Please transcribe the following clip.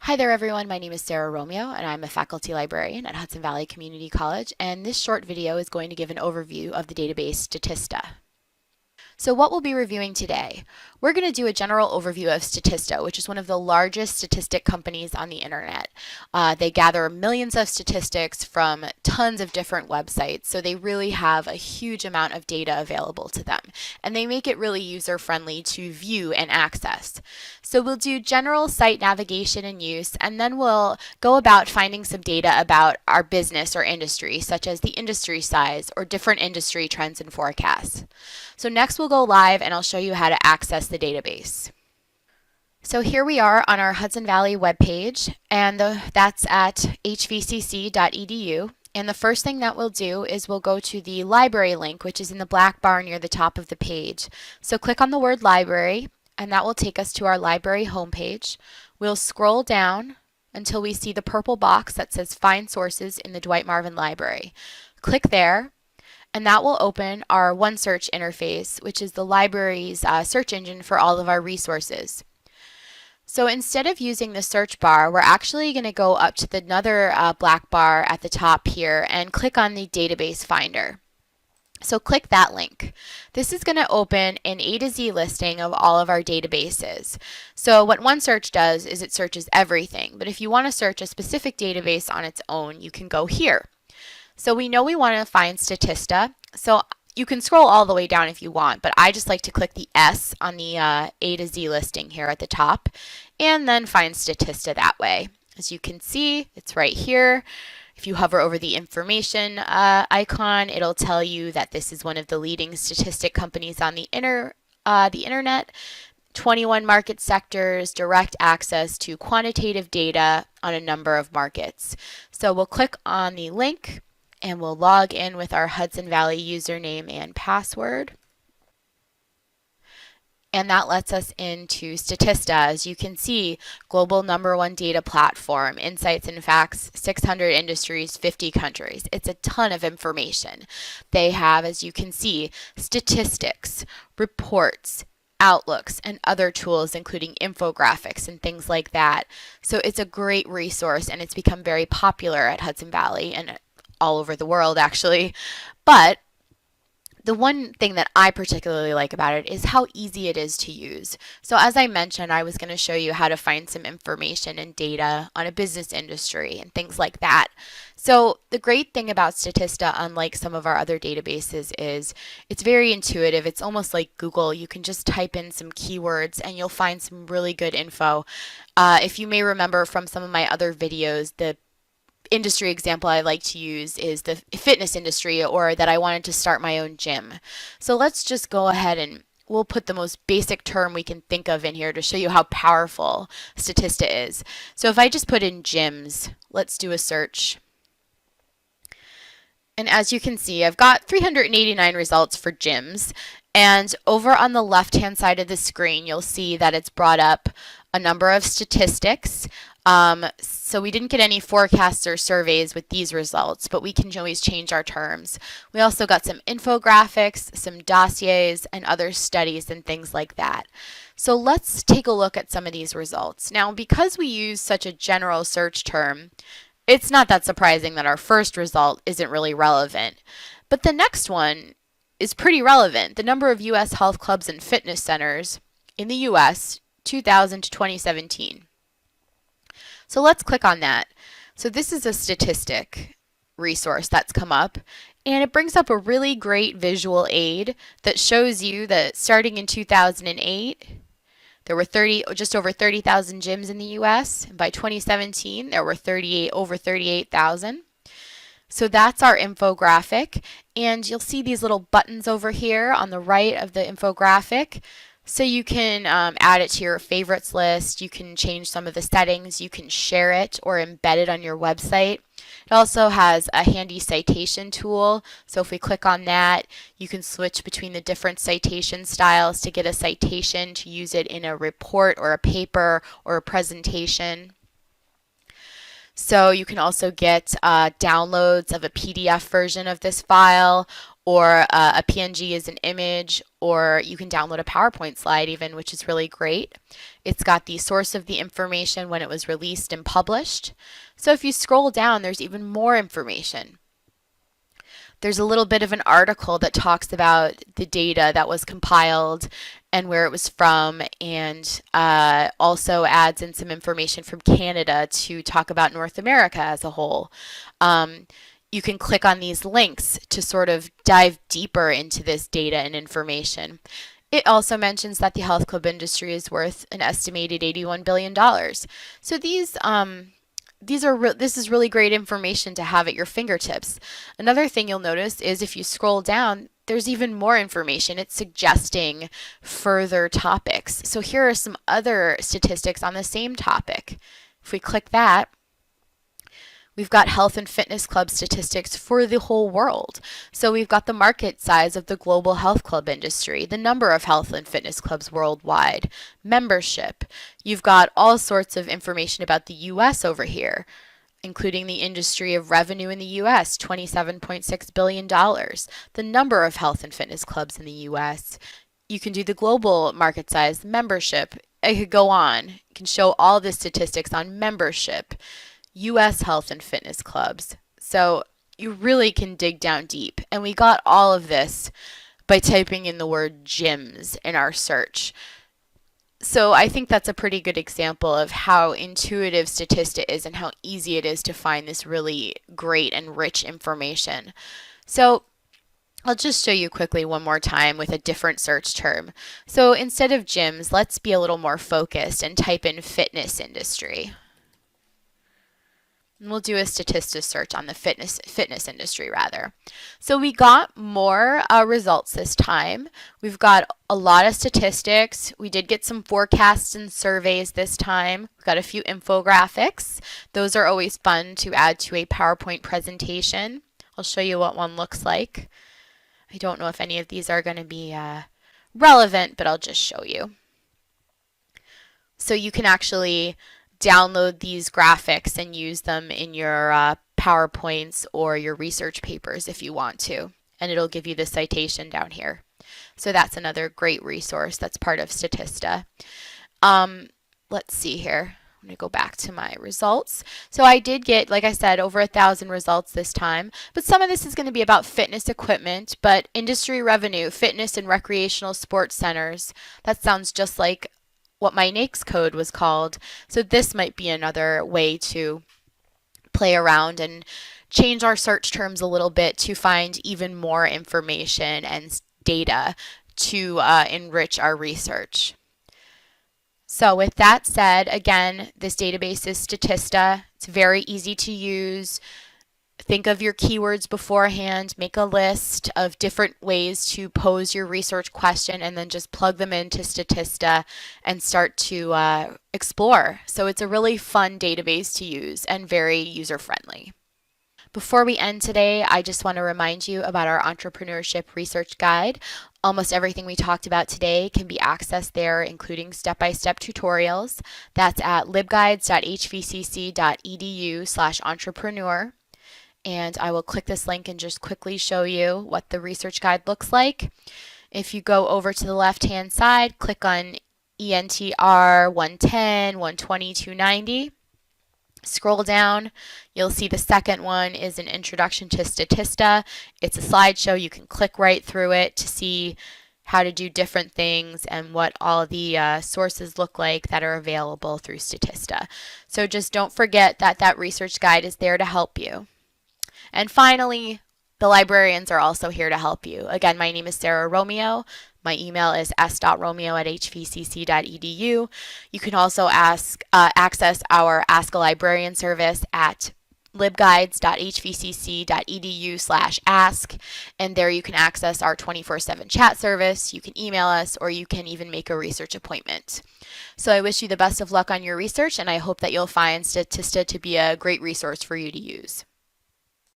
Hi there everyone, my name is Sarah Romeo and I'm a faculty librarian at Hudson Valley Community College, and this short video is going to give an overview of the database Statista. So what we'll be reviewing today, we're going to do a general overview of Statista, which is one of the largest statistic companies on the internet. They gather millions of statistics from tons of different websites, so they really have a huge amount of data available to them, and they make it really user-friendly to view and access. So we'll do general site navigation and use, and then we'll go about finding some data about our business or industry, such as the industry size or different industry trends and forecasts. So next we'll go live and I'll show you how to access the database. So here we are on our Hudson Valley webpage, and that's at hvcc.edu. And the first thing that we'll do is we'll go to the library link, which is in the black bar near the top of the page. So click on the word library, and that will take us to our library homepage. We'll scroll down until we see the purple box that says Find Sources in the Dwight Marvin Library. Click there, and that will open our OneSearch interface, which is the library's search engine for all of our resources. So instead of using the search bar, we're actually going to go up to another black bar at the top here and click on the database finder. So click that link. This is going to open an A to Z listing of all of our databases. So what OneSearch does is it searches everything, but if you want to search a specific database on its own, you can go here. So we know we want to find Statista, so you can scroll all the way down if you want, but I just like to click the S on the A to Z listing here at the top and then find Statista that way. As you can see, it's right here. If you hover over the information icon, it'll tell you that this is one of the leading statistic companies on the internet. 21 market sectors, direct access to quantitative data on a number of markets. So we'll click on the link and we'll log in with our Hudson Valley username and password. And that lets us into Statista. As you can see, global #1 data platform, insights and facts, 600 industries, 50 countries. It's a ton of information. They have, as you can see, statistics, reports, outlooks, and other tools including infographics and things like that. So it's a great resource, and it's become very popular at Hudson Valley and all over the world actually. But the one thing that I particularly like about it is how easy it is to use. So as I mentioned, I was going to show you how to find some information and data on a business industry and things like that. So the great thing about Statista, unlike some of our other databases, is it's very intuitive. It's almost like Google. You can just type in some keywords and you'll find some really good info. If you may remember from some of my other videos, the industry example I like to use is the fitness industry, or that I wanted to start my own gym. So let's just go ahead and we'll put the most basic term we can think of in here to show you how powerful Statista is. So if I just put in gyms, let's do a search. And as you can see, I've got 389 results for gyms. And over on the left-hand side of the screen, you'll see that it's brought up a number of statistics. So we didn't get any forecasts or surveys with these results, but we can always change our terms. We also got some infographics, some dossiers, and other studies and things like that. So let's take a look at some of these results. Now, because we use such a general search term, it's not that surprising that our first result isn't really relevant. But the next one is pretty relevant. The number of U.S. health clubs and fitness centers in the U.S. 2000 to 2017. So let's click on that. So this is a statistic resource that's come up, and it brings up a really great visual aid that shows you that starting in 2008, there were just over 30,000 gyms in the U.S. And by 2017, there were over 38,000. So that's our infographic, and you'll see these little buttons over here on the right of the infographic. So you can add it to your favorites list, you can change some of the settings, you can share it or embed it on your website. It also has a handy citation tool, so if we click on that, you can switch between the different citation styles to get a citation to use it in a report or a paper or a presentation. So you can also get downloads of a PDF version of this file, or a PNG is an image, or you can download a PowerPoint slide even, which is really great. It's got the source of the information when it was released and published. So if you scroll down, there's even more information. There's a little bit of an article that talks about the data that was compiled and where it was from, and also adds in some information from Canada to talk about North America as a whole. You can click on these links to sort of dive deeper into this data and information. It also mentions that the health club industry is worth an estimated $81 billion. So this is really great information to have at your fingertips. Another thing you'll notice is if you scroll down, there's even more information. It's suggesting further topics. So here are some other statistics on the same topic. If we click that, we've got health and fitness club statistics for the whole world. So we've got the market size of the global health club industry, the number of health and fitness clubs worldwide, membership. You've got all sorts of information about the US over here, including the industry of revenue in the US, $27.6 billion, the number of health and fitness clubs in the US. You can do the global market size, membership. I could go on. You can show all the statistics on membership, U.S. health and fitness clubs. So you really can dig down deep. And we got all of this by typing in the word gyms in our search. So I think that's a pretty good example of how intuitive Statista is and how easy it is to find this really great and rich information. So I'll just show you quickly one more time with a different search term. So instead of gyms, let's be a little more focused and type in fitness industry. And we'll do a Statista search on the fitness industry rather. So we got more results this time. We've got a lot of statistics. We did get some forecasts and surveys this time. We've got a few infographics. Those are always fun to add to a PowerPoint presentation. I'll show you what one looks like. I don't know if any of these are going to be relevant, but I'll just show you. So you can actually download these graphics and use them in your PowerPoints or your research papers if you want to. And it'll give you the citation down here. So that's another great resource that's part of Statista. Let's see here. I'm going to go back to my results. So I did get, like I said, over 1,000 results this time. But some of this is going to be about fitness equipment, but industry revenue, fitness and recreational sports centers. That sounds just like what my NAICS code was called. So this might be another way to play around and change our search terms a little bit to find even more information and data to enrich our research. So with that said, again, this database is Statista. It's very easy to use. Think of your keywords beforehand, make a list of different ways to pose your research question, and then just plug them into Statista and start to explore. So it's a really fun database to use and very user-friendly. Before we end today, I just want to remind you about our Entrepreneurship Research Guide. Almost everything we talked about today can be accessed there, including step-by-step tutorials. That's at libguides.hvcc.edu/entrepreneur. And I will click this link and just quickly show you what the research guide looks like. If you go over to the left-hand side, click on ENTR110, 120, 290. Scroll down, you'll see the second one is an introduction to Statista. It's a slideshow. You can click right through it to see how to do different things and what all the sources look like that are available through Statista. So just don't forget that that research guide is there to help you. And finally, the librarians are also here to help you. Again, my name is Sarah Romeo. My email is s.romeo@hvcc.edu. You can also access our Ask a Librarian service at libguides.hvcc.edu/ask, and there you can access our 24/7 chat service. You can email us, or you can even make a research appointment. So I wish you the best of luck on your research, and I hope that you'll find Statista to be a great resource for you to use.